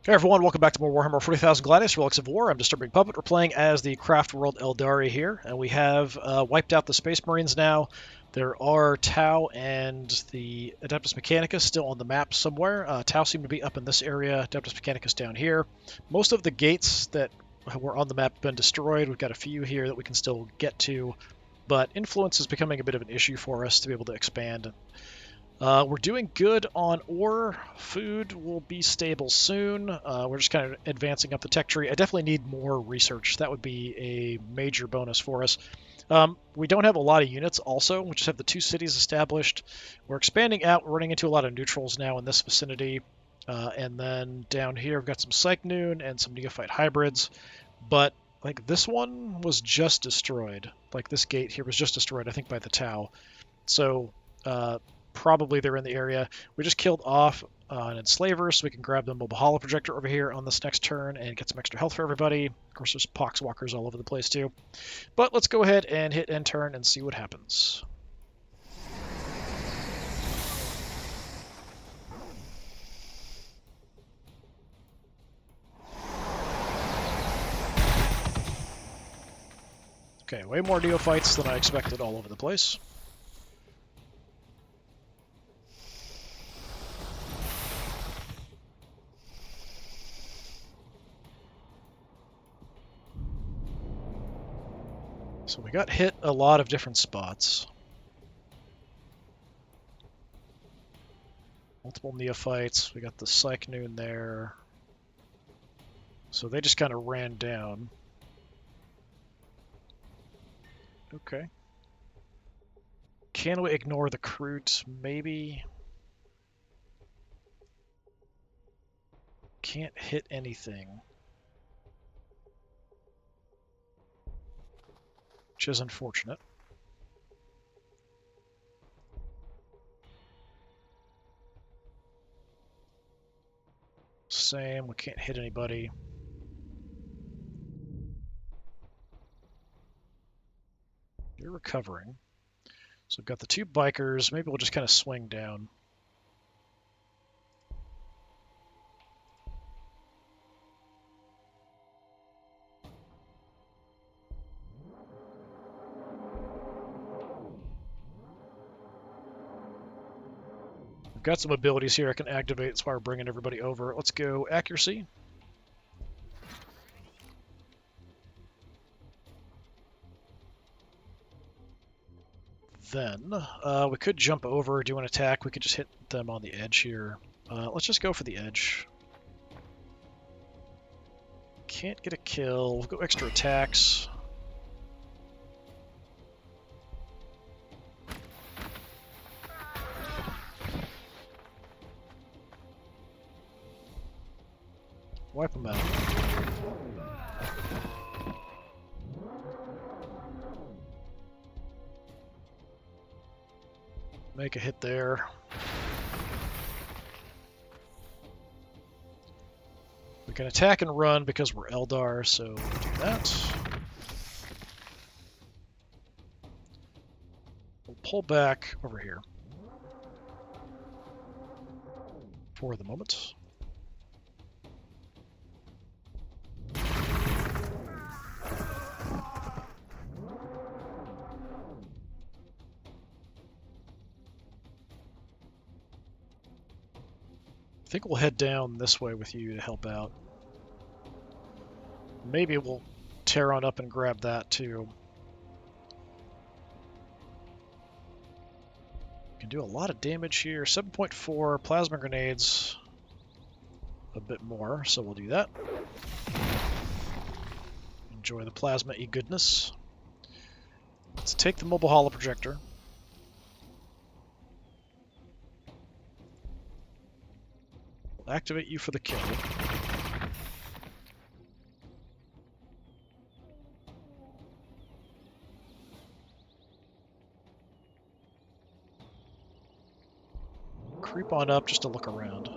Hey everyone, welcome back to more Warhammer 40,000 Gladius, Relics of War. I'm DisturbingPuppet. We're playing as the Craftworld Aeldari here, and we have wiped out the Space Marines now. There are Tau and the Adeptus Mechanicus still on the map somewhere. Tau seem to be up in this area, Adeptus Mechanicus down here. Most of the gates that were on the map have been destroyed. We've got a few here that we can still get to, but influence is becoming a bit of an issue for us to be able to expand. We're doing good on ore. Food will be stable soon. We're just kind of advancing up the tech tree. I definitely need more research. That would be a major bonus for us. We don't have a lot of units also. We just have the two cities established. We're expanding out. We're running into a lot of neutrals now in this vicinity. And then down here, we've got some Psych Noon and some Neophyte hybrids. But like this one was just destroyed. Like this gate here was just destroyed, I think, by the Tau. So probably they're in the area. We just killed off an enslaver, so we can grab the mobile holo projector over here on this next turn and get some extra health for everybody. Of course, there's poxwalkers all over the place too. But let's go ahead and hit end turn and see what happens. Okay, way more neophytes than I expected all over the place. So we got hit a lot of different spots. Multiple neophytes. We got the Psych Noon there. So they just kind of ran down. Okay. Can we ignore the Kroot? Maybe. Can't hit anything. Which is unfortunate. Same, we can't hit anybody. You're recovering. So we've got the two bikers. Maybe we'll just kind of swing down. We've got some abilities here I can activate. That's why we're bringing everybody over. Let's go accuracy. Then we could jump over, do an attack. We could just hit them on the edge here. Let's just go for the edge. Can't get a kill. We'll go extra attacks. Wipe them out. Make a hit there. We can attack and run because we're Eldar, so we'll do that. We'll pull back over here for the moment. I think we'll head down this way with you to help out. Maybe we'll tear on up and grab that too. Can do a lot of damage here. 7.4 plasma grenades. A bit more, so we'll do that. Enjoy the plasma goodness. Let's take the mobile holo projector. We'll activate you for the kill. Creep on up just to look around.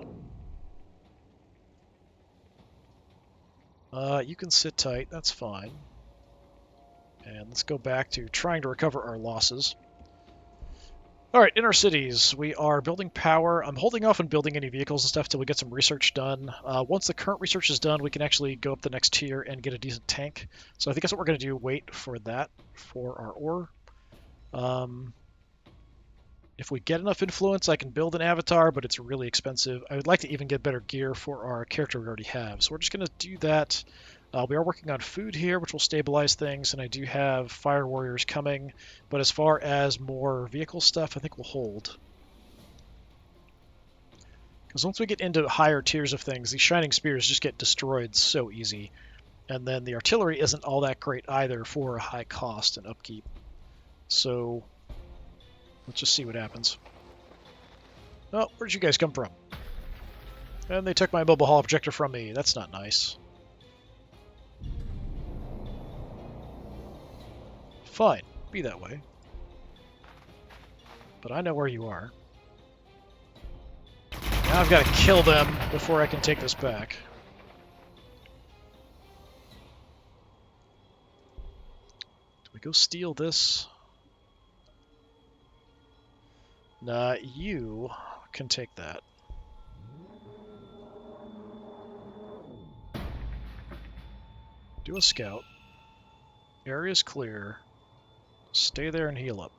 You can sit tight, that's fine. And let's go back to trying to recover our losses. All right, in our cities, we are building power. I'm holding off on building any vehicles and stuff till we get some research done. Once the current research is done, we can actually go up the next tier and get a decent tank. So I think that's what we're going to do, wait for that for our ore. If we get enough influence, I can build an avatar, but it's really expensive. I would like to even get better gear for our character we already have. So we're just going to do that. We are working on food here, which will stabilize things, and I do have fire warriors coming. But as far as more vehicle stuff, I think we'll hold. Because once we get into higher tiers of things, these shining spears just get destroyed so easy. And then the artillery isn't all that great either for a high cost and upkeep. So let's just see what happens. Oh, where'd you guys come from? And they took my mobile hull projector from me. That's not nice. Fine, be that way. But I know where you are. Now I've got to kill them before I can take this back. Do we go steal this? Nah, you can take that. Do a scout. Area's clear. Stay there and heal up.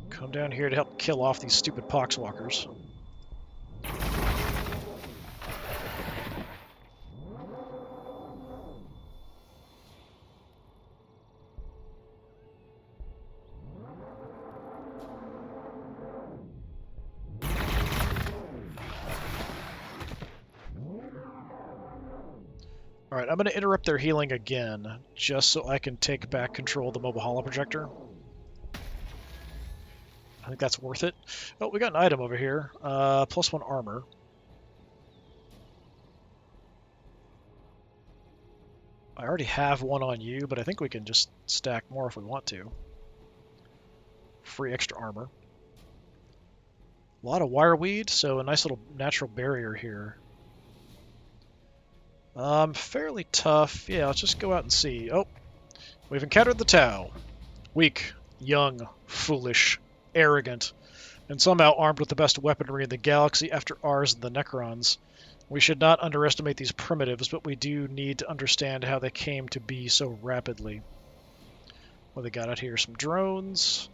Come down here to help kill off these stupid poxwalkers. Alright, I'm going to interrupt their healing again, just so I can take back control of the mobile holo projector. I think that's worth it. Oh, we got an item over here. +1 armor. I already have one on you, but I think we can just stack more if we want to. Free extra armor. A lot of wireweed, so a nice little natural barrier here. Fairly tough. Yeah, let's just go out and see. Oh, we've encountered the Tau. Weak, young, foolish, arrogant, and somehow armed with the best weaponry in the galaxy after ours and the Necrons. We should not underestimate these primitives, but we do need to understand how they came to be so rapidly. Well, they got out here some drones.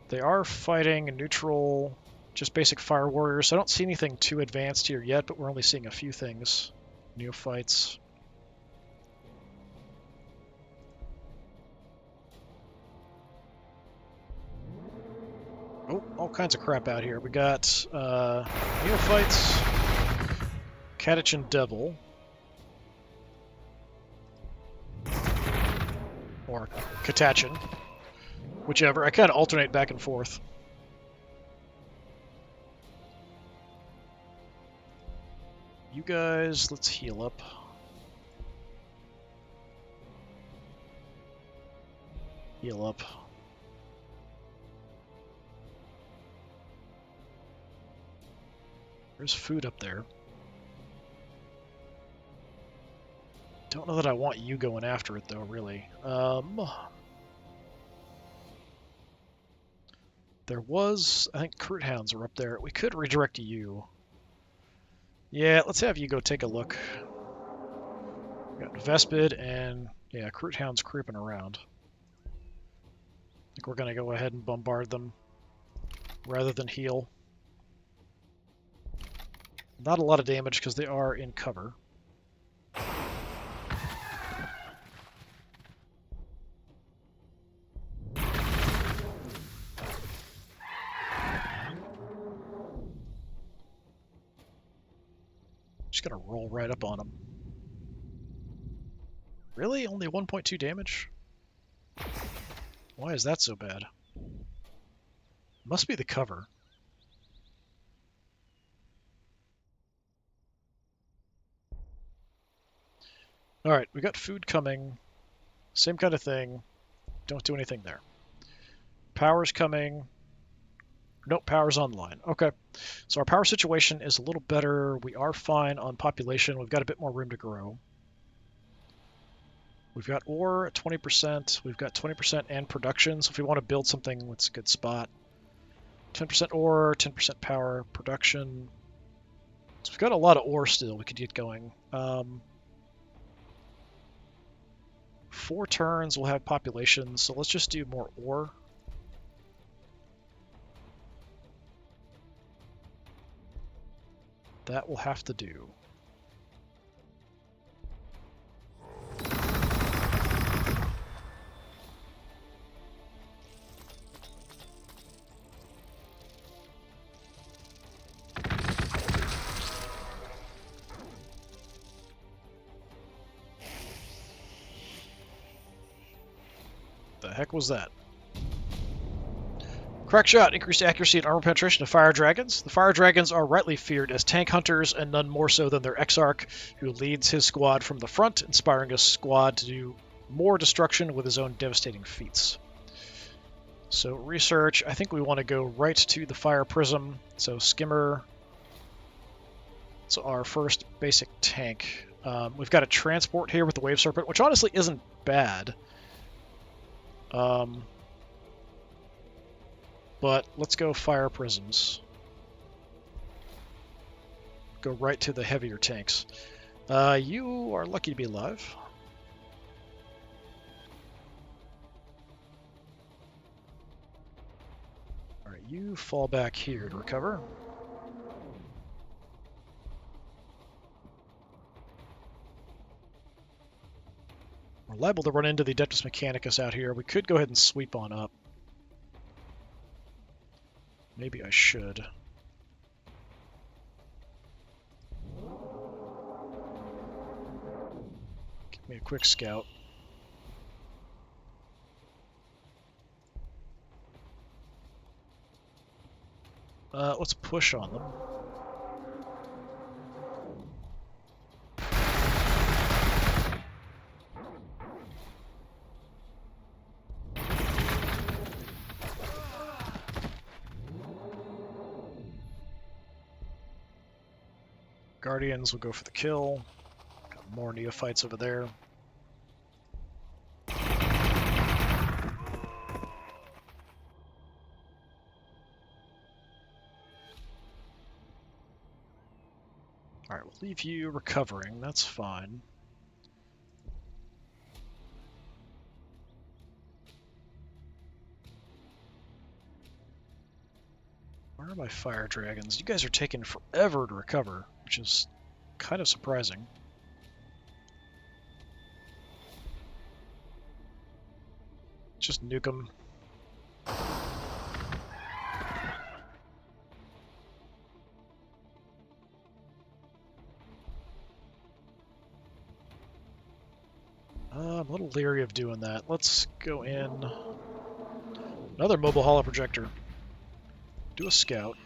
They are fighting neutral, just basic fire warriors. I don't see anything too advanced here yet, but we're only seeing a few things. Neophytes. Oh, all kinds of crap out here. We got Neophytes, Catachan Devil, or Catachan, whichever. I kind of alternate back and forth. You guys, let's heal up. Heal up. There's food up there. Don't know that I want you going after it, though, really. There was... I think Crude Hounds are up there. We could redirect you. Yeah, let's have you go take a look. We got Vespid and, yeah, Crude Hounds creeping around. I think we're going to go ahead and bombard them rather than heal. Not a lot of damage because they are in cover. Just gonna roll right up on them. Really? Only 1.2 damage? Why is that so bad? Must be the cover. Alright, we got food coming. Same kind of thing. Don't do anything there. Power's coming. Nope, power's online. Okay. So our power situation is a little better. We are fine on population. We've got a bit more room to grow. We've got ore at 20%. We've got 20% and production. So if we want to build something, that's a good spot. 10% ore, 10% power, production. So we've got a lot of ore still we could get going. 4 turns we'll have population, so let's just do more ore. That will have to do. The heck was that? Crack shot, increased accuracy and armor penetration of fire dragons. The fire dragons are rightly feared as tank hunters, and none more so than their exarch, who leads his squad from the front, inspiring his squad to do more destruction with his own devastating feats. So research, I think we want to go right to the fire prism. So skimmer, it's our first basic tank. We've got a transport here with the wave serpent, which honestly isn't bad. But let's go fire prisms. Go right to the heavier tanks. You are lucky to be alive. Alright, you fall back here to recover. We're liable to run into the Adeptus Mechanicus out here. We could go ahead and sweep on up. Maybe I should. Give me a quick scout. Let's push on them. Guardians will go for the kill. Got more neophytes over there. Alright, we'll leave you recovering. That's fine. Where are my fire dragons? You guys are taking forever to recover, which is kind of surprising. Just nuke them. I'm a little leery of doing that. Let's go in. Another mobile holo projector. Do a scout.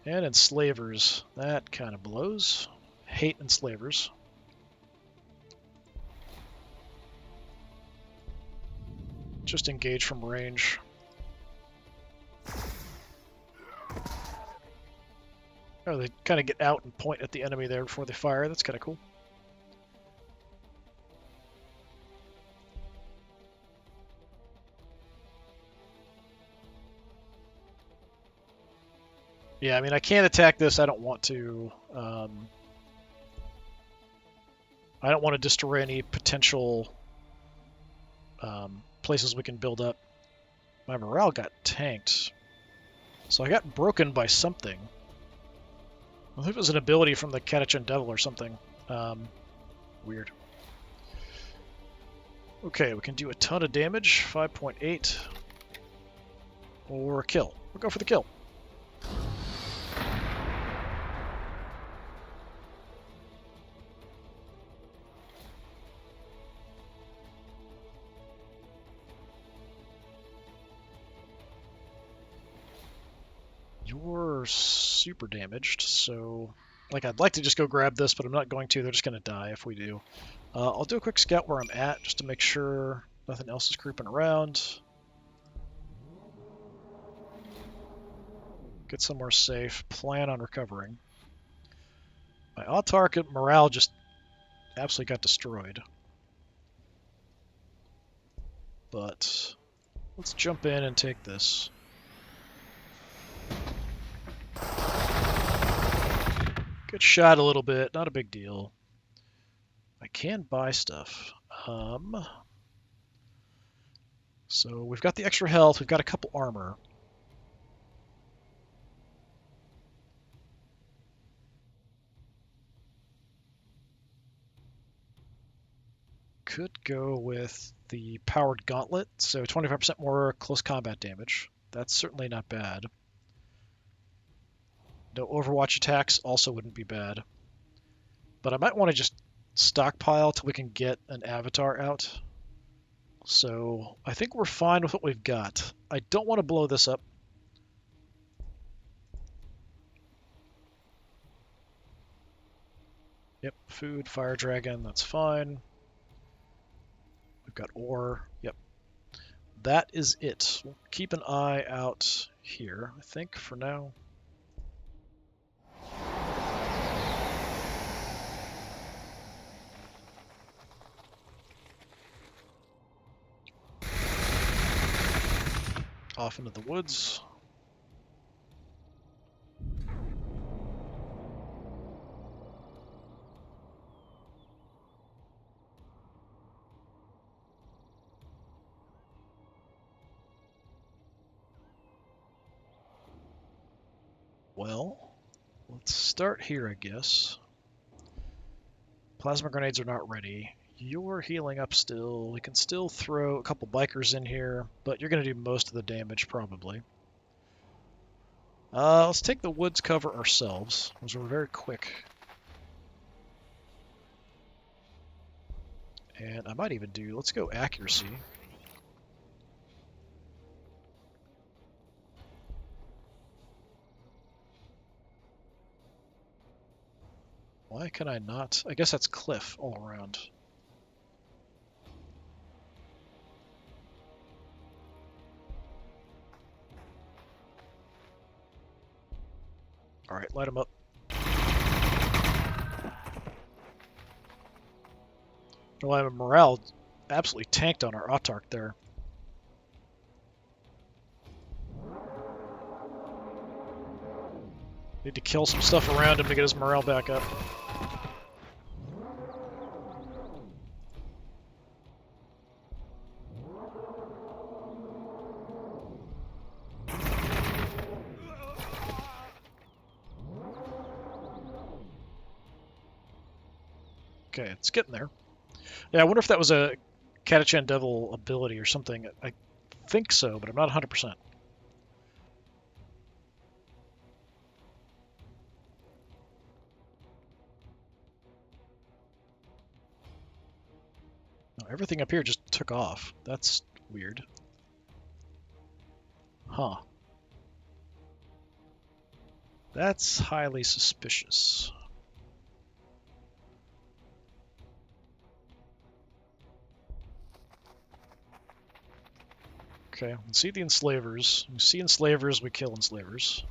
And enslavers. That kind of blows. Hate enslavers. Just engage from range. Oh, they kind of get out and point at the enemy there before they fire. That's kind of cool. Yeah, I mean, I can't attack this. I don't want to. I don't want to destroy any potential places we can build up. My morale got tanked. So I got broken by something. I think it was an ability from the Catachan Devil or something. Weird. Okay, we can do a ton of damage. 5.8. Or a kill. We'll go for the kill. You're super damaged, so like I'd like to just go grab this, but I'm not going to. They're just going to die if we do. I'll do a quick scout where I'm at just to make sure nothing else is creeping around. Get somewhere safe. Plan on recovering. My autarch morale just absolutely got destroyed. but let's jump in and take this. Get shot a little bit, not a big deal. I can buy stuff. So we've got the extra health, we've got a couple armor. Could go with the powered gauntlet, so 25% more close combat damage. That's certainly not bad. No Overwatch attacks also wouldn't be bad. But I might want to just stockpile till we can get an avatar out. So I think we're fine with what we've got. I don't want to blow this up. Yep, food, fire dragon, that's fine. We've got ore. Yep. That is it. We'll keep an eye out here, I think, for now. Off into the woods. Well, let's start here, I guess. Plasma grenades are not ready. You're healing up still. We can still throw a couple bikers in here, but you're going to do most of the damage, probably. Let's take the woods cover ourselves, because we're very quick. And I might even do, let's go accuracy. Why can I not? I guess that's cliff all around. Alright, light them up. Well, my morale absolutely tanked on our Autarch there. Need to kill some stuff around him to get his morale back up. Okay, it's getting there. Yeah, I wonder if that was a Catachan Devil ability or something. I think so, but I'm not 100%. No, everything up here just took off. That's weird. Huh. That's highly suspicious. Okay, we see the enslavers. We see enslavers, we kill enslavers.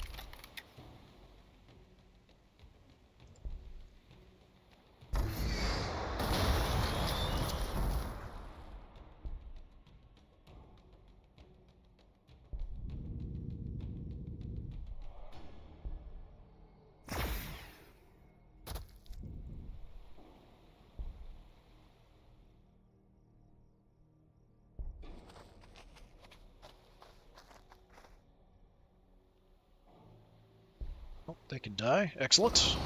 Oh, they can die. Excellent.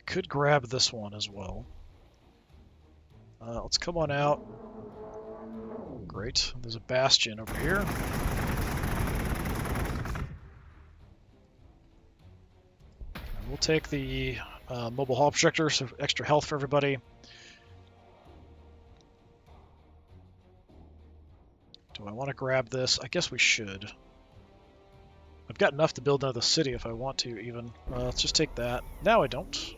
Could grab this one as well. Let's come on out. Great. There's a bastion over here. And we'll take the mobile hull projector, so extra health for everybody. Do I want to grab this? I guess we should. I've got enough to build another city if I want to, even. Let's just take that. Now I don't.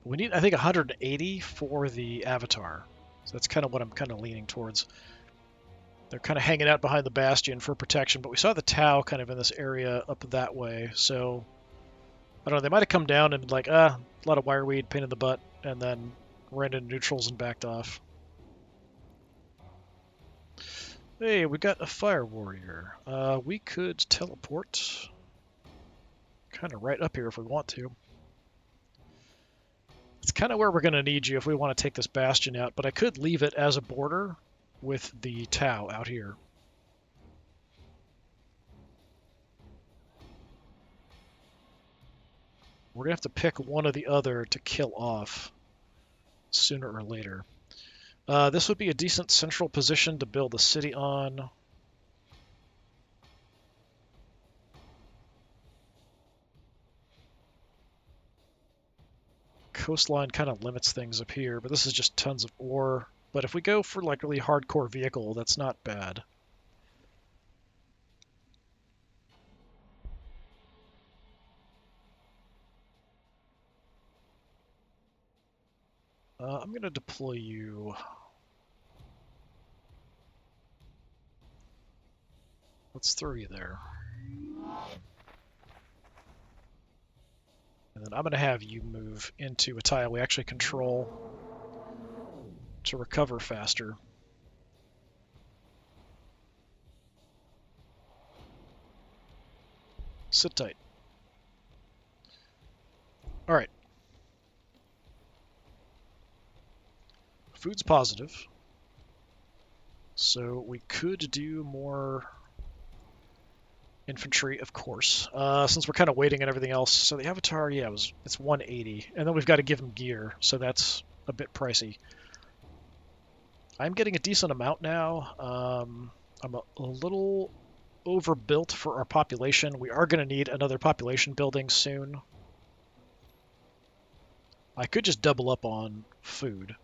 We need, I think, 180 for the avatar. So that's kind of what I'm kind of leaning towards. They're kind of hanging out behind the bastion for protection, but we saw the Tau kind of in this area up that way, so I don't know, they might have come down and like, a lot of wireweed, pain in the butt, and then ran into neutrals and backed off. Hey, we got a fire warrior. We could teleport kind of right up here if we want to. It's kind of where we're going to need you if we want to take this bastion out, but I could leave it as a border with the Tau out here. We're going to have to pick one or the other to kill off sooner or later. This would be a decent central position to build a city on. Coastline kind of limits things up here, but this is just tons of ore. But if we go for like really hardcore vehicle, that's not bad. I'm going to deploy you. Let's throw you there. And then I'm going to have you move into a tile we actually control to recover faster. Sit tight. All right. Food's positive. So we could do more infantry, of course, since we're kind of waiting on everything else. So the Avatar, yeah, it's 180. And then we've got to give him gear, so that's a bit pricey. I'm getting a decent amount now. I'm a little overbuilt for our population. We are going to need another population building soon. I could just double up on food.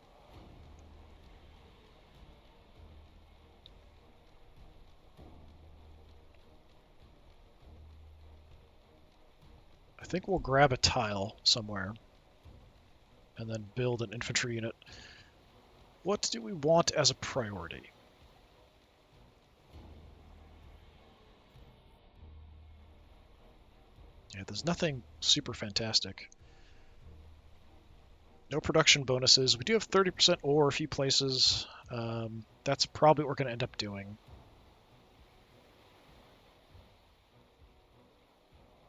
I think we'll grab a tile somewhere and then build an infantry unit. What do we want as a priority? Yeah, there's nothing super fantastic. No production bonuses. We do have 30% ore a few places. That's probably what we're going to end up doing.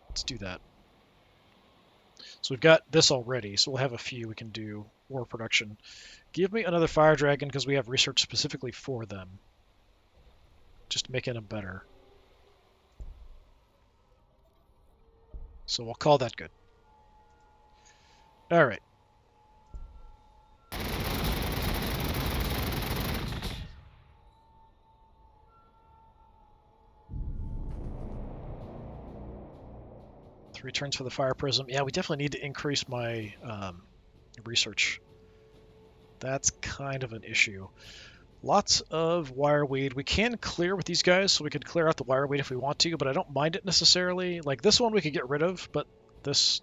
Let's do that. So we've got this already, so we'll have a few we can do ore production. Give me another fire dragon because we have research specifically for them. Just making them better. So we'll call that good. All right. Three turns for the fire prism. Yeah, we definitely need to increase my research. That's kind of an issue. Lots of wireweed. We can clear with these guys, so we could clear out the wireweed if we want to, but I don't mind it necessarily. Like this one we could get rid of, but this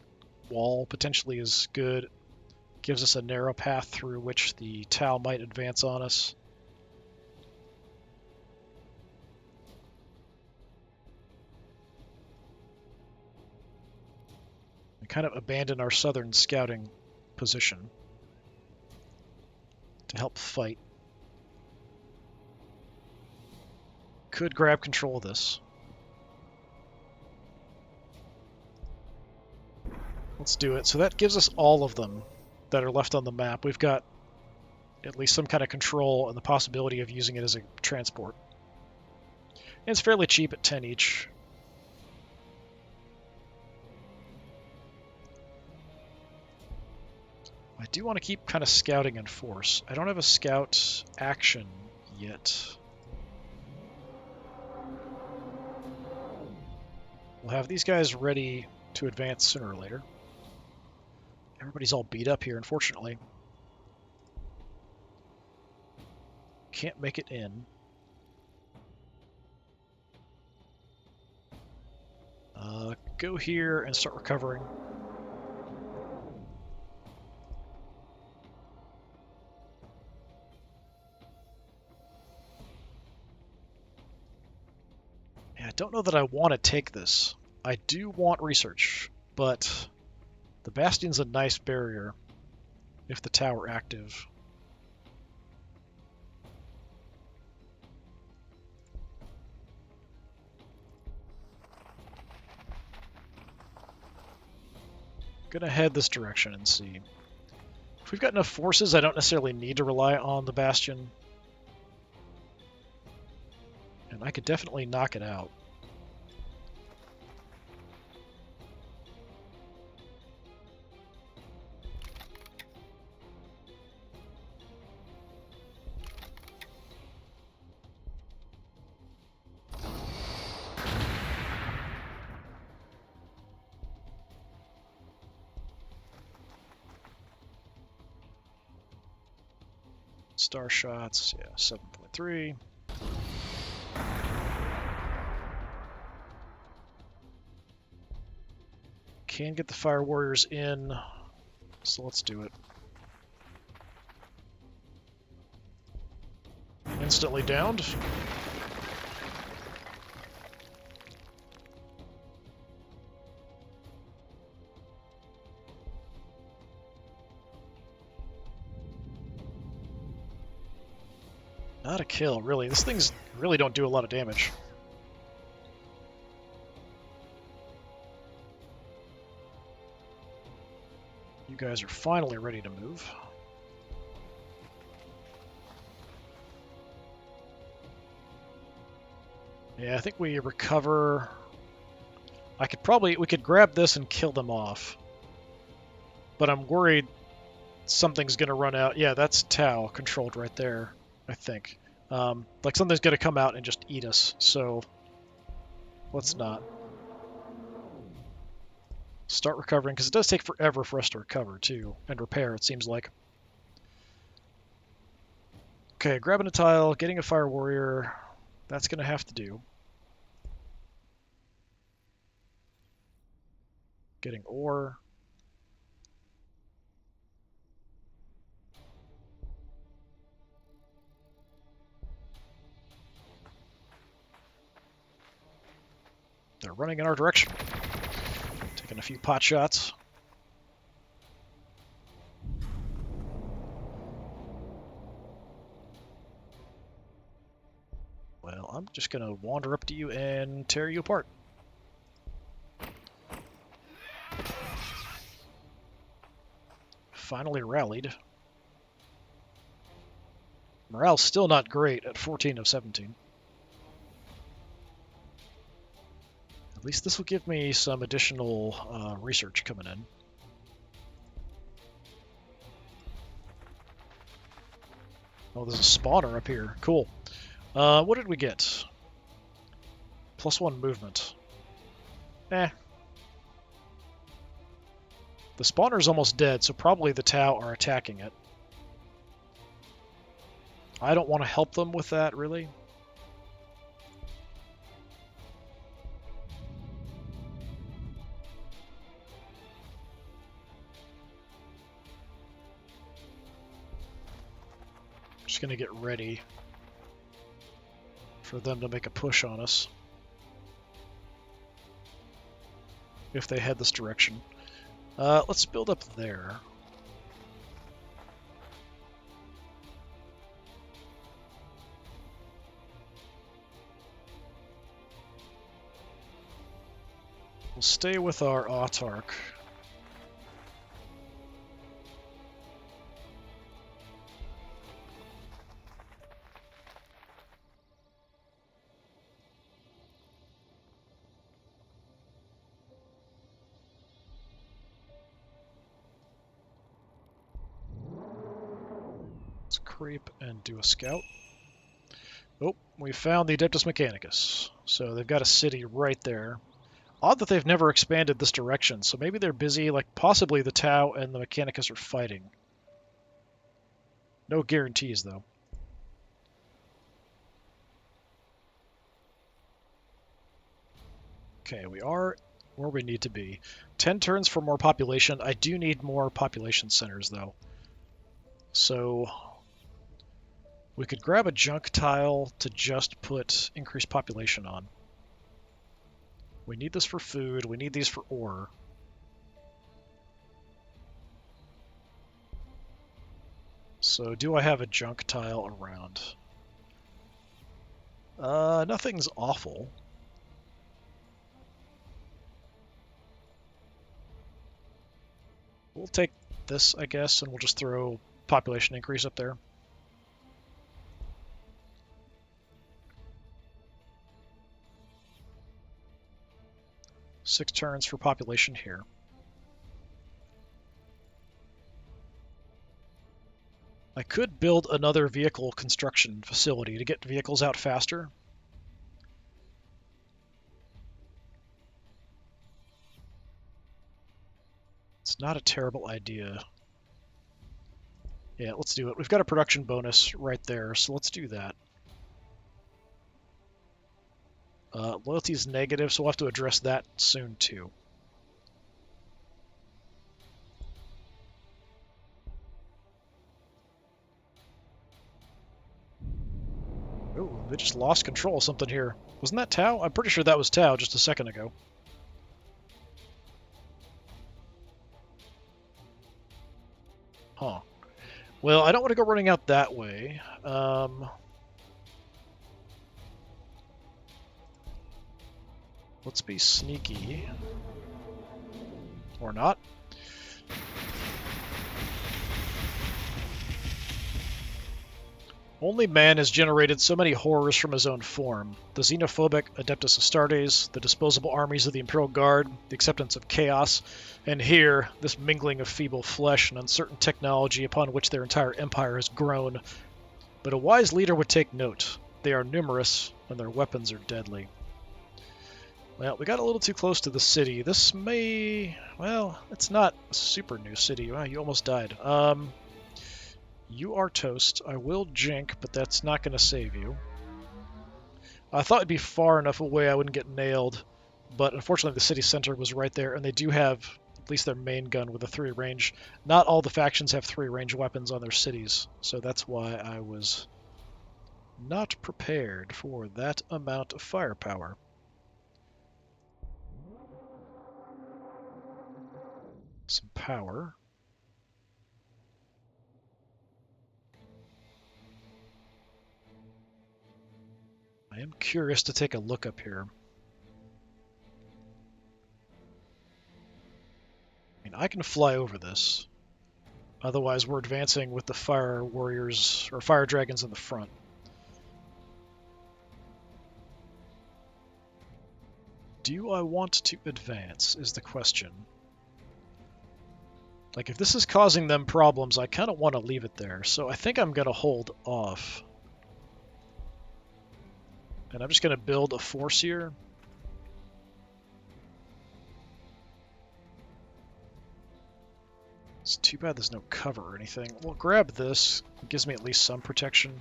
wall potentially is good. Gives us a narrow path through which the Tau might advance on us. We kind of abandon our southern scouting position to help fight. Could grab control of this. Let's do it. So that gives us all of them that are left on the map. We've got at least some kind of control and the possibility of using it as a transport. And it's fairly cheap at 10 each. I do want to keep kind of scouting in force. I don't have a scout action yet. We'll have these guys ready to advance sooner or later. Everybody's all beat up here, unfortunately. Can't make it in. Go here and start recovering. Yeah, I don't know that I want to take this. I do want research, but The Bastion's a nice barrier if the tower active. Gonna head this direction and see. If we've got enough forces, I don't necessarily need to rely on the Bastion. And I could definitely knock it out. Star shots, yeah, 7.3. Can get the Fire Warriors in, so let's do it. Instantly downed. Not a kill, really. These things really don't do a lot of damage. You guys are finally ready to move. Yeah, I think we recover. We could grab this and kill them off. But I'm worried something's gonna run out. Yeah, that's Tau controlled right there, I think. Like something's gonna come out and just eat us, so let's not. Start recovering, because it does take forever for us to recover, too, and repair, it seems like. Okay, grabbing a tile, getting a Fire Warrior, that's going to have to do. Getting ore. They're running in our direction. Taking a few pot shots. Well, I'm just going to wander up to you and tear you apart. Finally rallied. Morale's still not great at 14 of 17. At least this will give me some additional research coming in. Oh, there's a spawner up here. Cool. What did we get? +1 movement. The spawner's almost dead, so probably the Tau are attacking it. I don't want to help them with that, really. Just gonna get ready for them to make a push on us if they head this direction. Let's build up there. We'll stay with our autarch. Let's creep and do a scout. Oh, we found the Adeptus Mechanicus. So they've got a city right there. Odd that they've never expanded this direction, so maybe they're busy, like possibly the Tau and the Mechanicus are fighting. No guarantees, though. Okay, we are where we need to be. 10 turns for more population. I do need more population centers, though. So we could grab a junk tile to just put increased population on. We need this for food. We need these for ore. So do I have a junk tile around? Nothing's awful. We'll take this, I guess, and we'll just throw population increase up there. Six turns for population here. I could build another vehicle construction facility to get vehicles out faster. It's not a terrible idea. Yeah, let's do it. We've got a production bonus right there, so let's do that. Loyalty is negative, so we'll have to address that soon too. Oh, they just lost control of something here. Wasn't that Tau? I'm pretty sure that was Tau just a second ago. Huh. Well, I don't want to go running out that way. Let's be sneaky. Or not. Only man has generated so many horrors from his own form. The xenophobic Adeptus Astartes, the disposable armies of the Imperial Guard, the acceptance of chaos, and here, this mingling of feeble flesh and uncertain technology upon which their entire empire has grown. But a wise leader would take note. They are numerous, and their weapons are deadly. Well, we got a little too close to the city. This may... well, it's not a super new city. Wow, you almost died. You are toast. I will jink, but that's not going to save you. I thought it'd be far enough away I wouldn't get nailed, but unfortunately the city center was right there, and they do have at least their main gun with a 3 range. Not all the factions have 3 range weapons on their cities, so that's why I was not prepared for that amount of firepower. Some power. I am curious to take a look up here. I mean, I can fly over this. Otherwise, we're advancing with the fire warriors, or fire dragons in the front. Do I want to advance, is the question. Like, if this is causing them problems, I kind of want to leave it there. So I think I'm going to hold off. And I'm just going to build a force here. It's too bad there's no cover or anything. We'll grab this. It gives me at least some protection.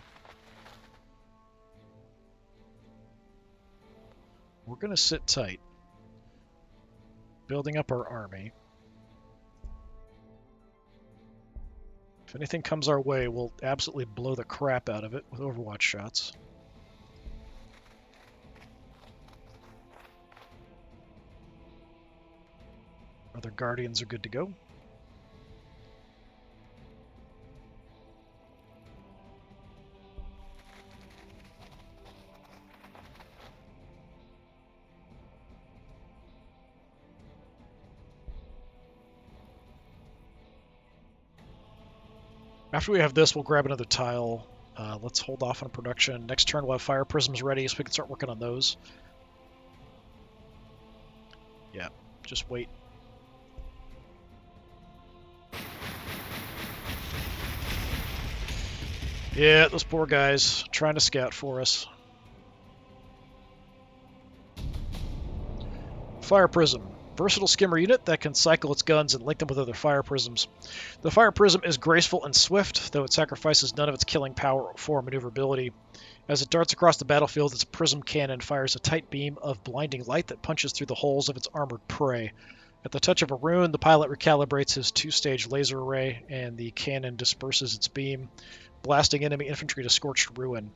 We're going to sit tight. Building up our army. If anything comes our way, we'll absolutely blow the crap out of it with Overwatch shots. Other Guardians are good to go. After we have this, we'll grab another tile. Let's hold off on production. Next turn we'll have fire prisms ready so we can start working on those. Yeah, just wait. Yeah, those poor guys trying to scout for us. Fire prism. Versatile skimmer unit that can cycle its guns and link them with other fire prisms. The fire prism is graceful and swift, though it sacrifices none of its killing power for maneuverability. As it darts across the battlefield, its prism cannon fires a tight beam of blinding light that punches through the holes of its armored prey. At the touch of a rune, the pilot recalibrates his 2-stage laser array, and the cannon disperses its beam, blasting enemy infantry to scorched ruin.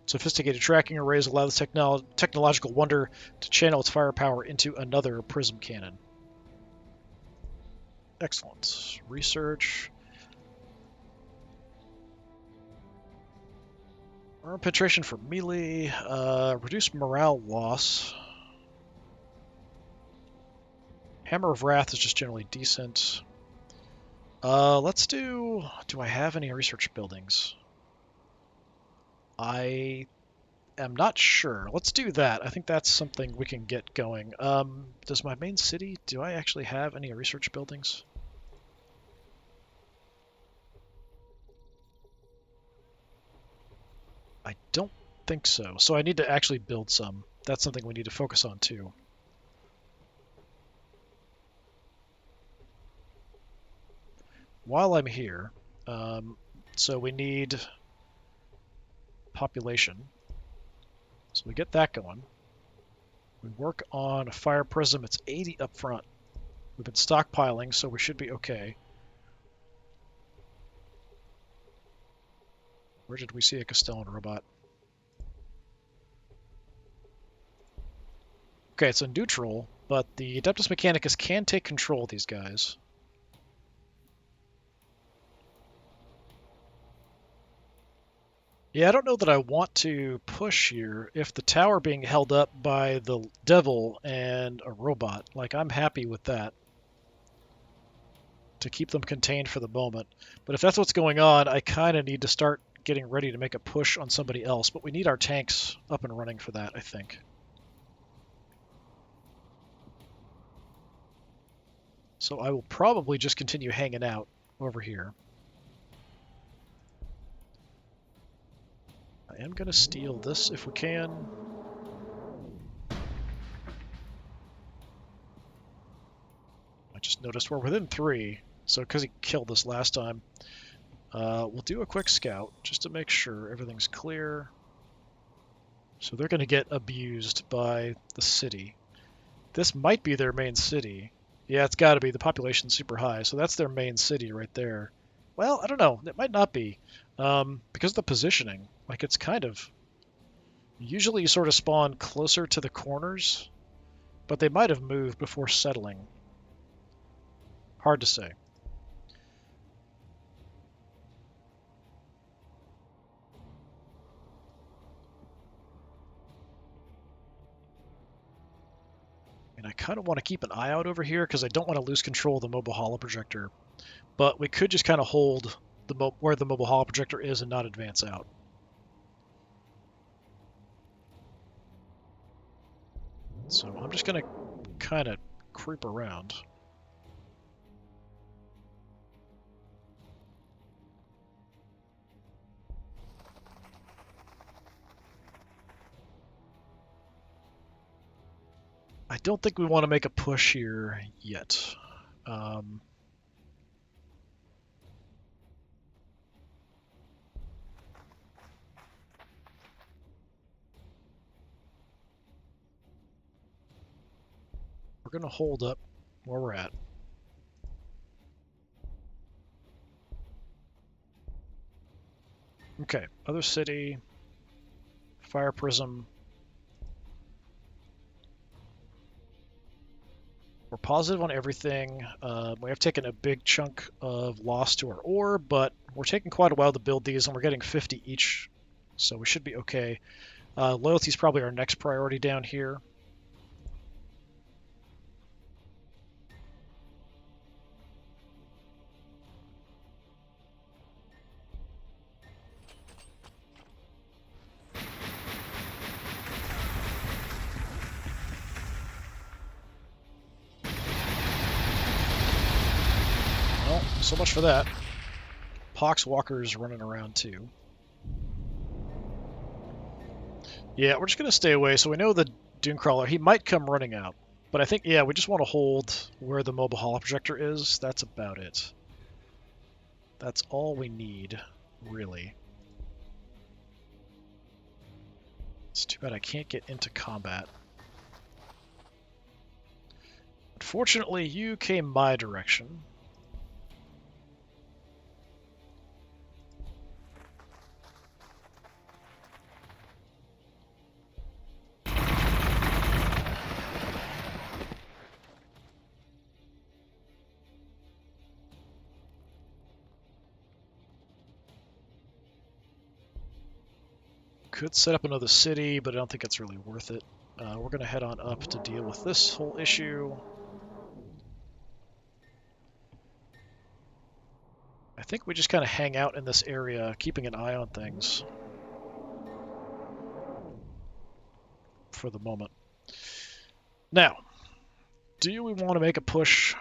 Sophisticated tracking arrays allow the technological wonder to channel its firepower into another prism cannon. Excellent. Research. Armor penetration for melee, reduce morale loss. Hammer of Wrath is just generally decent. Let's do I have any research buildings? I am not sure. Let's do that. I think that's something we can get going. Does my main city, do I actually have any research buildings? I don't think so. So I need to actually build some. That's something we need to focus on too. While I'm here, so we need population. So we get that going. We work on a fire prism. It's 80 up front. We've been stockpiling, so we should be okay. Where did we see a Castellan robot? Okay, it's a neutral, but the Adeptus Mechanicus can take control of these guys. Yeah, I don't know that I want to push here if the tower being held up by the devil and a robot. Like, I'm happy with that to keep them contained for the moment. But if that's what's going on, I kind of need to start getting ready to make a push on somebody else. But we need our tanks up and running for that, I think. So I will probably just continue hanging out over here. I am going to steal this if we can. I just noticed we're within 3, so because he killed us last time. We'll do a quick scout just to make sure everything's clear. So they're going to get abused by the city. This might be their main city. Yeah, it's got to be. The population's super high, so that's their main city right there. Well, I don't know. It might not be. Because of the positioning. Like, it's kind of... Usually you sort of spawn closer to the corners, but they might have moved before settling. Hard to say. And I kind of want to keep an eye out over here because I don't want to lose control of the mobile holo projector. But we could just kind of hold where the mobile holo projector is and not advance out. So I'm just going to kind of creep around. I don't think we want to make a push here yet. We're going to hold up where we're at. Okay, other city, fire prism. We're positive on everything. We have taken a big chunk of loss to our ore, but we're taking quite a while to build these, and we're getting 50 each, so we should be okay. Loyalty is probably our next priority down here. Well, so much for that. Poxwalker's running around too. Yeah, we're just going to stay away. So we know the Dunecrawler, he might come running out. But I think, yeah, we just want to hold where the mobile holo projector is. That's about it. That's all we need, really. It's too bad I can't get into combat. Unfortunately, you came my direction. Could set up another city, but I don't think it's really worth it. We're going to head on up to deal with this whole issue. I think we just kind of hang out in this area, keeping an eye on things for the moment. Now, do we want to make a push?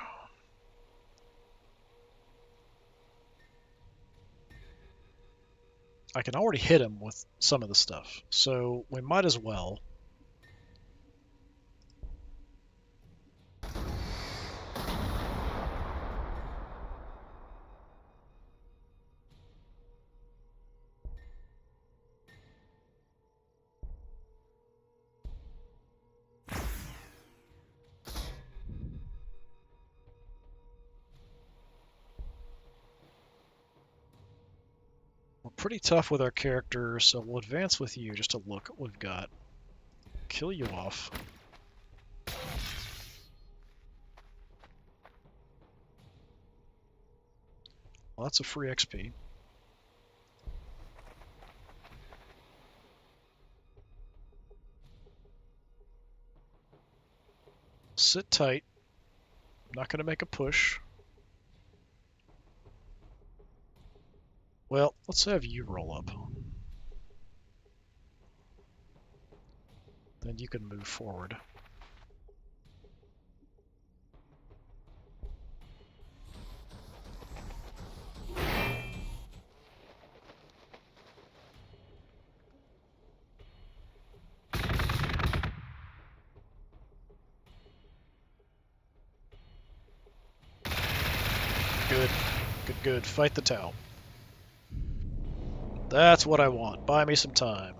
I can already hit him with some of the stuff, so we might as well. We're pretty tough with our characters, so we'll advance with you just to look what we've got. Kill you off. Lots of free XP. Sit tight. I'm not going to make a push. Well, let's have you roll up. Then you can move forward. Good. Good, good. Fight the Tau. That's what I want. Buy me some time.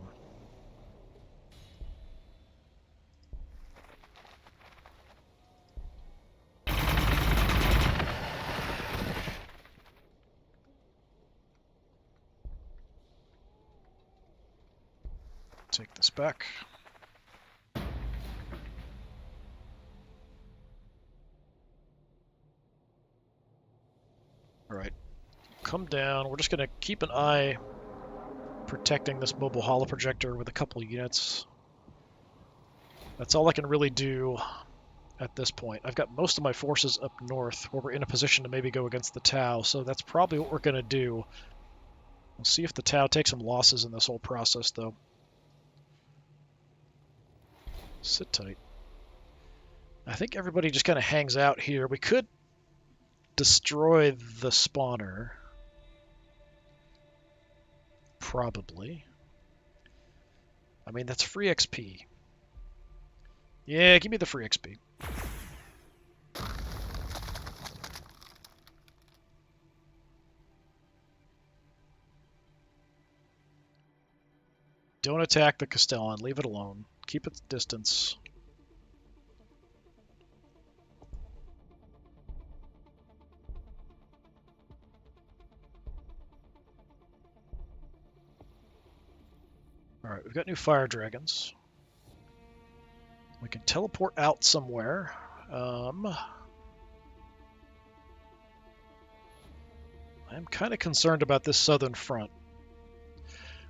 Take this back. Alright. Come down. We're just going to keep an eye protecting this mobile holoprojector with a couple units. That's all I can really do at this point. I've got most of my forces up north where we're in a position to maybe go against the Tau, so that's probably what we're going to do. We'll see if the Tau takes some losses in this whole process, though. Sit tight. I think everybody just kind of hangs out here. We could destroy the spawner. Probably. I mean, that's free XP. Yeah, give me the free XP. Don't attack the Castellan. Leave it alone. Keep its distance. Alright, we've got new fire dragons. We can teleport out somewhere. I'm kind of concerned about this southern front.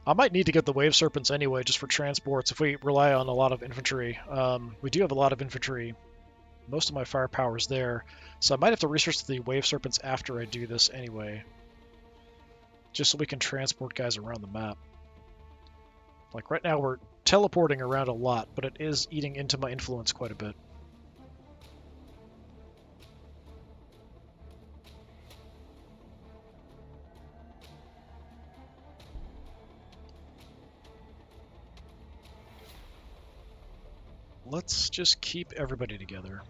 I might need to get the wave serpents anyway, just for transports, if we rely on a lot of infantry. We do have a lot of infantry. Most of my firepower is there, so I might have to research the wave serpents after I do this anyway. Just so we can transport guys around the map. Like right now we're teleporting around a lot, but it is eating into my influence quite a bit. Let's just keep everybody together.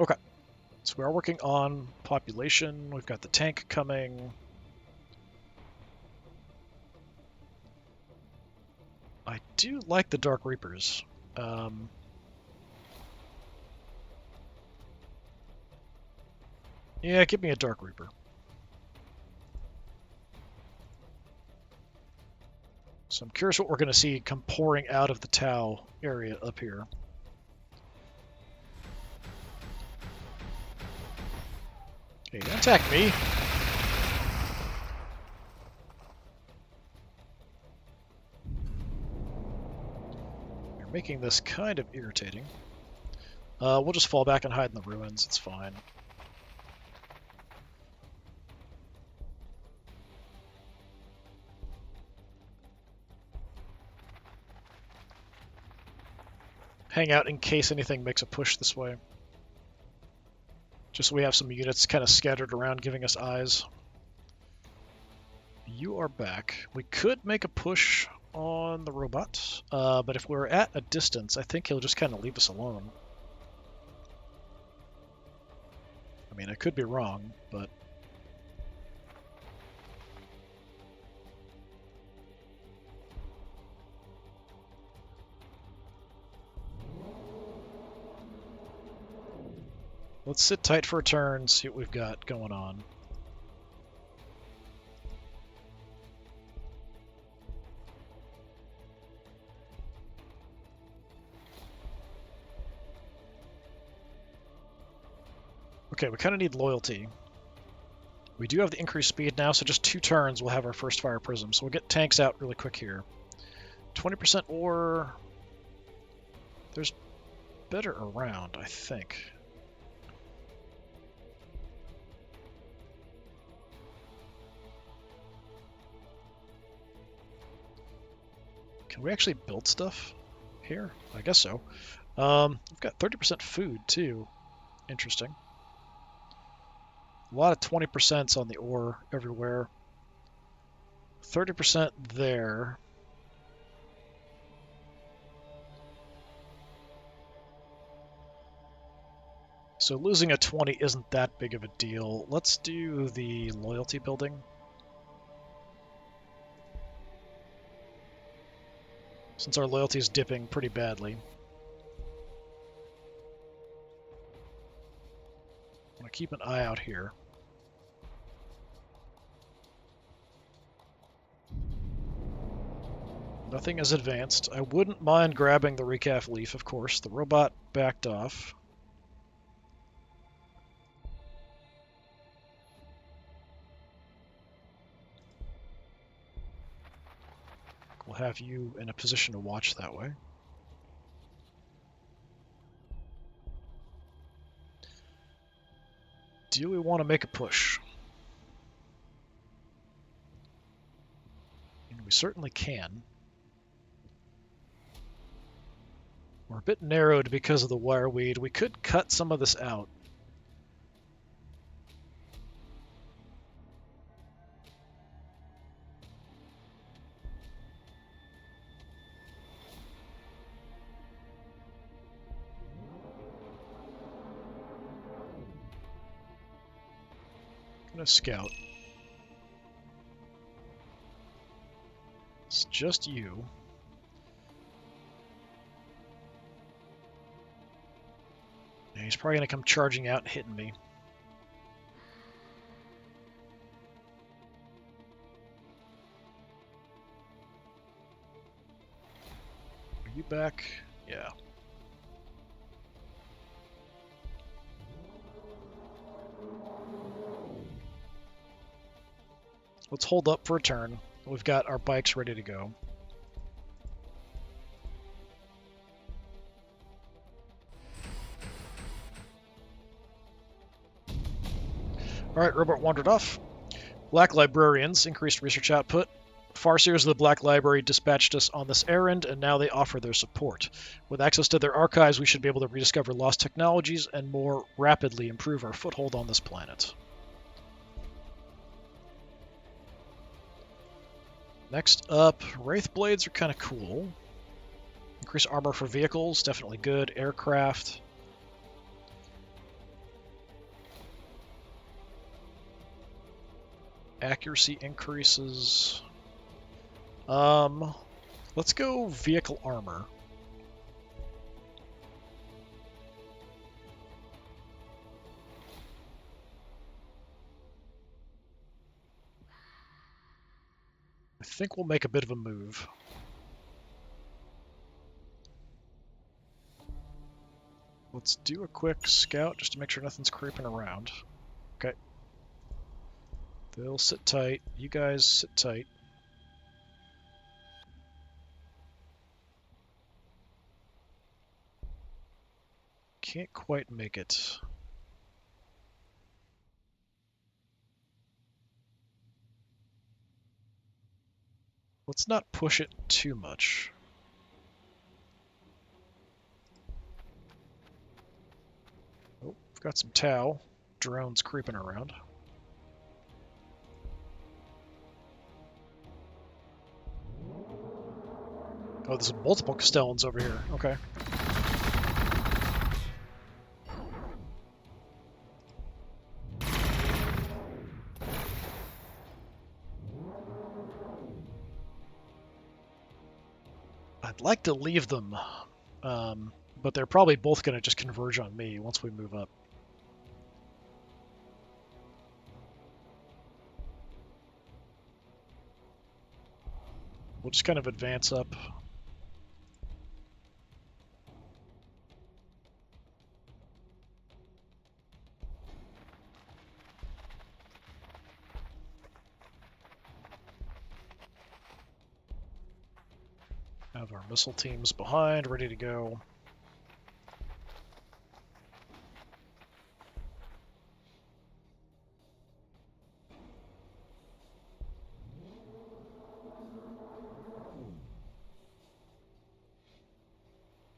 Okay, so we are working on population. We've got the tank coming. I do like the Dark Reapers. Yeah, give me a Dark Reaper. So I'm curious what we're going to see come pouring out of the Tau area up here. Hey, don't attack me! You're making this kind of irritating. We'll just fall back and hide in the ruins, it's fine. Hang out in case anything makes a push this way. Just so we have some units kind of scattered around giving us eyes. You are back. We could make a push on the robot, but if we're at a distance, I think he'll just kind of leave us alone. I mean, I could be wrong, but... Let's sit tight for a turn, see what we've got going on. Okay, we kind of need loyalty. We do have the increased speed now, so just 2 turns we'll have our first fire prism. So we'll get tanks out really quick here. 20% ore... There's better around, I think. Can we actually build stuff here? I guess so. We've got 30% food, too. Interesting. A lot of 20% on the ore everywhere. 30% there. So losing a 20 isn't that big of a deal. Let's do the loyalty building. Since our loyalty is dipping pretty badly. I'm going to keep an eye out here. Nothing is advanced. I wouldn't mind grabbing the recaf leaf, of course. The robot backed off. We'll have you in a position to watch that way. Do we want to make a push? And we certainly can. We're a bit narrowed because of the wireweed. We could cut some of this out. I'm gonna scout. It's just you. Yeah, he's probably gonna come charging out and hitting me. Are you back? Yeah. Let's hold up for a turn. We've got our bikes ready to go. Alright, robot wandered off. Black Librarians increased research output. Farseers of the Black Library dispatched us on this errand, and now they offer their support. With access to their archives, we should be able to rediscover lost technologies and more rapidly improve our foothold on this planet. Next up, Wraith Blades are kind of cool. Increase armor for vehicles, definitely good. Aircraft. Accuracy increases. Let's go vehicle armor. I think we'll make a bit of a move. Let's do a quick scout just to make sure nothing's creeping around. Okay, They'll sit tight. You guys sit tight. Can't quite make it. Let's not push it too much. Oh, we've got some Tau. Drones creeping around. Oh, there's multiple Castellans over here. Okay. I'd like to leave them, but they're probably both going to just converge on me once we move up. We'll just kind of advance up. Have our missile teams behind, ready to go.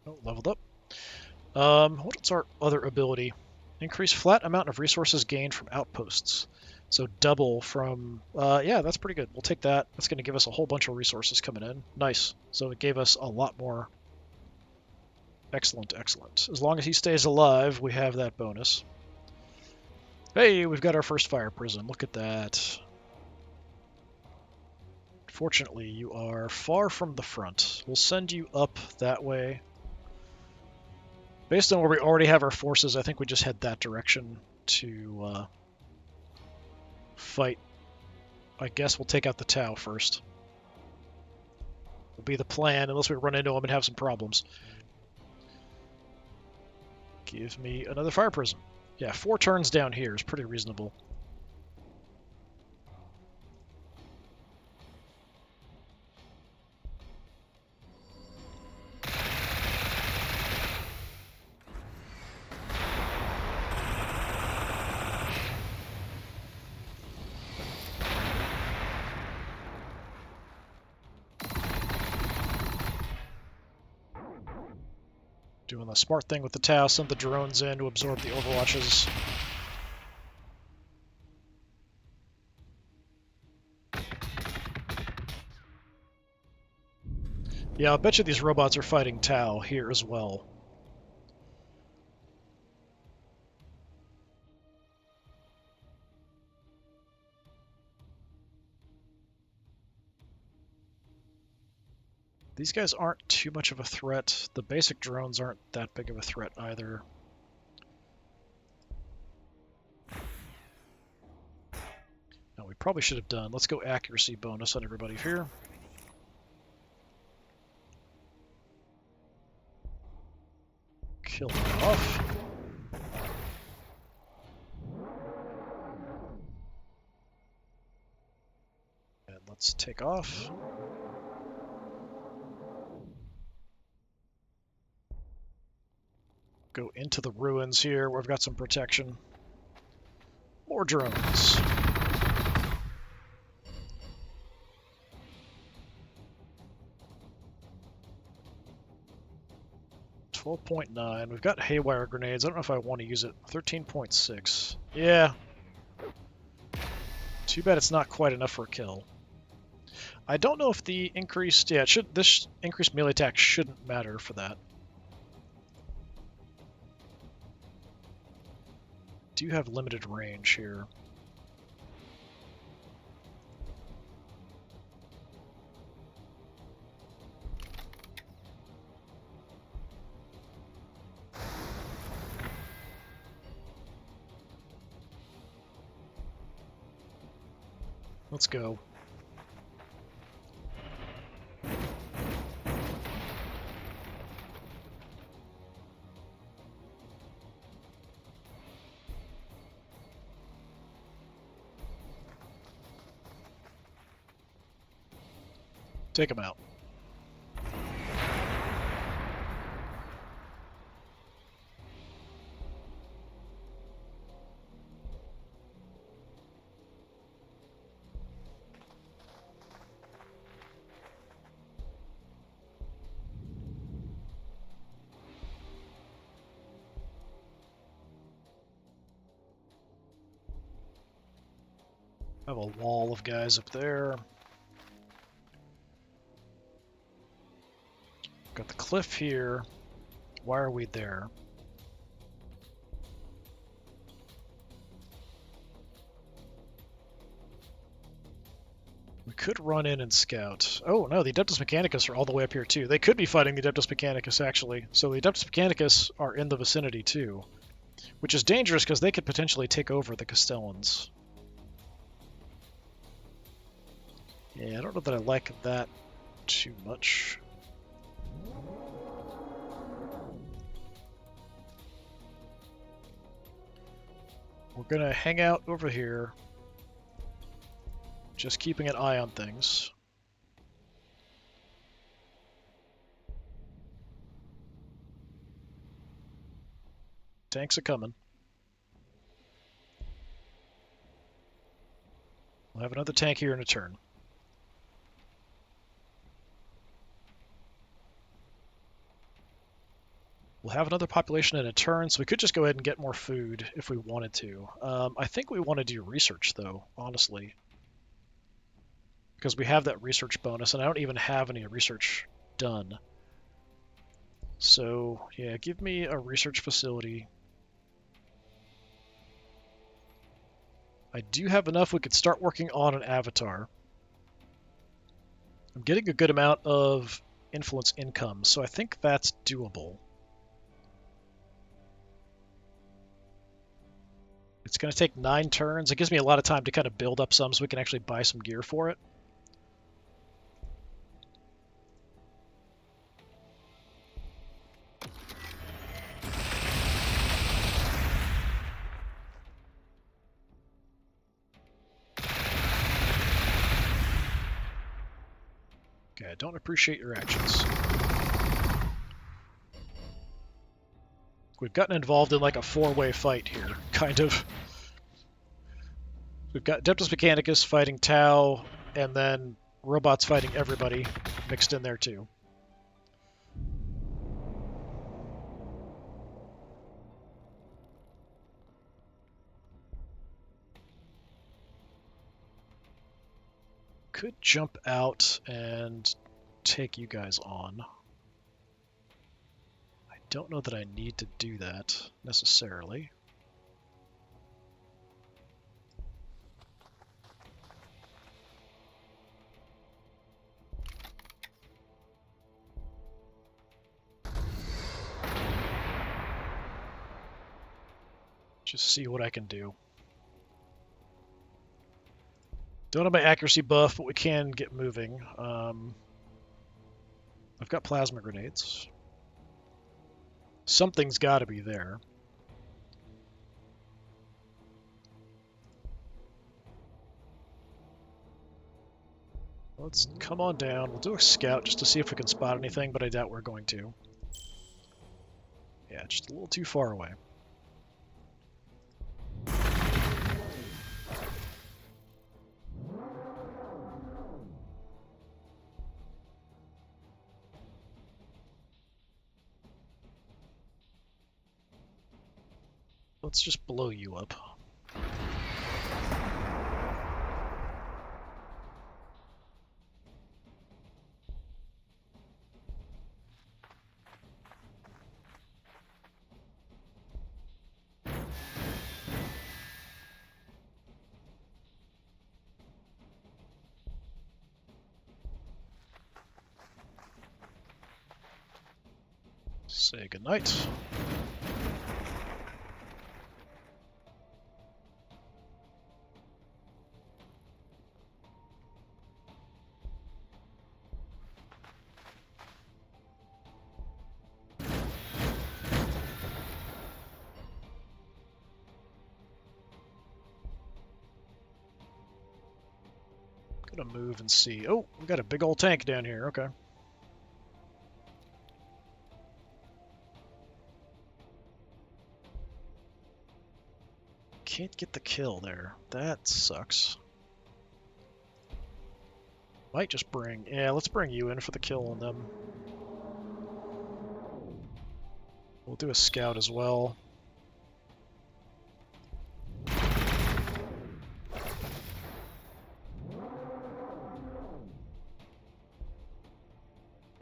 Oh, leveled up. What's our other ability? Increase flat amount of resources gained from outposts. So double from, yeah, that's pretty good. We'll take that. That's going to give us a whole bunch of resources coming in. Nice. So it gave us a lot more. Excellent, excellent. As long as he stays alive, we have that bonus. Hey, we've got our first fire prison. Look at that. Fortunately, you are far from the front. We'll send you up that way. Based on where we already have our forces, I think we just head that direction to fight. I guess we'll take out the Tau first. Will be the plan, unless we run into them and have some problems. Give me another fire prison. Yeah, 4 turns down here is pretty reasonable. Doing the smart thing with the Tau, send the drones in to absorb the overwatches. Yeah, I'll bet you these robots are fighting Tau here as well. These guys aren't too much of a threat. The basic drones aren't that big of a threat either. Now we probably should have done. Let's go accuracy bonus on everybody here. Kill them off. And let's take off. Go into the ruins here where we've got some protection. More drones. 12.9. We've got haywire grenades. I don't know if I want to use it. 13.6. Yeah. Too bad it's not quite enough for a kill. I don't know if the increased... Yeah, this increased melee attack shouldn't matter for that. Do have limited range here. Let's go. Take them out. I have a wall of guys up there. Got the cliff here. Why are we there? We could run in and scout. Oh no, the Adeptus Mechanicus are all the way up here too. They could be fighting the Adeptus Mechanicus actually. So the Adeptus Mechanicus are in the vicinity too, which is dangerous because they could potentially take over the Castellans. Yeah, I don't know that I like that too much. We're gonna hang out over here, just keeping an eye on things. Tanks are coming. We'll have another tank here in a turn. We'll have another population in a turn, so we could just go ahead and get more food if we wanted to. I think we want to do research, though, honestly. Because we have that research bonus, and I don't even have any research done. So, yeah, give me a research facility. I do have enough we could start working on an avatar. I'm getting a good amount of influence income, so I think that's doable. It's going to take 9 turns. It gives me a lot of time to kind of build up some so we can actually buy some gear for it. Okay, I don't appreciate your actions. We've gotten involved in like a 4-way fight here, kind of. We've got Adeptus Mechanicus fighting Tau, and then robots fighting everybody mixed in there too. Could jump out and take you guys on. I don't know that I need to do that necessarily. Just see what I can do. Don't have my accuracy buff, but we can get moving. I've got plasma grenades. Something's got to be there. Let's come on down. We'll do a scout just to see if we can spot anything, but I doubt we're going to. Yeah, just a little too far away. Let's just blow you up. Say goodnight. Gonna move and see. Oh, we got a big old tank down here. Okay. Can't get the kill there. That sucks. Might just bring... Yeah, let's bring you in for the kill on them. We'll do a scout as well.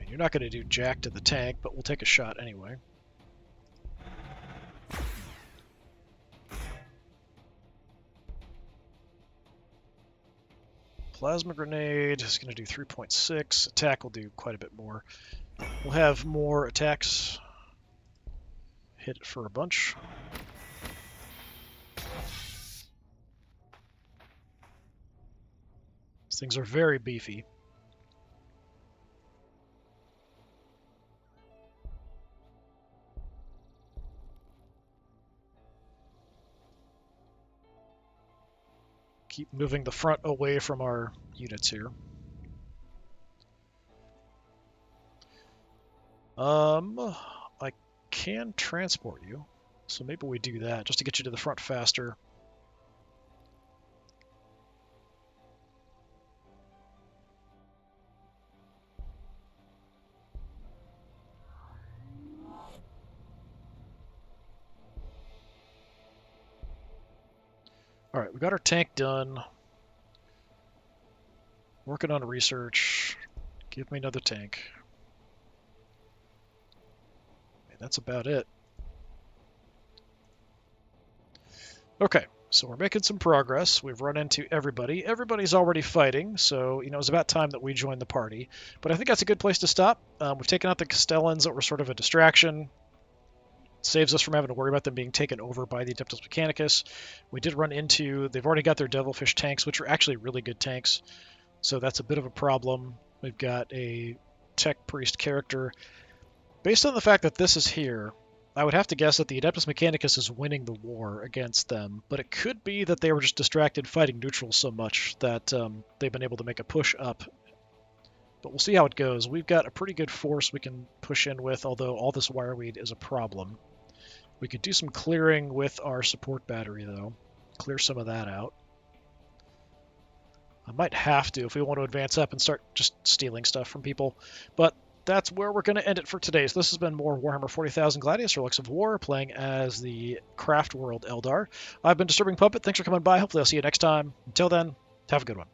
You're not going to do jack to the tank, but we'll take a shot anyway. Plasma grenade is going to do 3.6. Attack will do quite a bit more. We'll have more attacks. Hit it for a bunch. These things are very beefy. Keep moving the front away from our units here. I can transport you, so maybe we do that just to get you to the front faster. Alright, we got our tank done. Working on research. Give me another tank. And that's about it. Okay, so we're making some progress. We've run into everybody. Everybody's already fighting, so it's about time that we join the party. But I think that's a good place to stop. We've taken out the Castellans that were sort of a distraction. Saves us from having to worry about them being taken over by the Adeptus Mechanicus. We did run into... They've already got their Devilfish tanks, which are actually really good tanks. So that's a bit of a problem. We've got a Tech Priest character. Based on the fact that this is here, I would have to guess that the Adeptus Mechanicus is winning the war against them. But it could be that they were just distracted fighting neutrals so much that they've been able to make a push up. But we'll see how it goes. We've got a pretty good force we can push in with, although all this wireweed is a problem. We could do some clearing with our support battery, though. Clear some of that out. I might have to if we want to advance up and start just stealing stuff from people. But that's where we're going to end it for today. So this has been more Warhammer 40,000 Gladius, Relics of War, playing as the Craftworld Aeldar. I've been DisturbingPuppet. Thanks for coming by. Hopefully I'll see you next time. Until then, have a good one.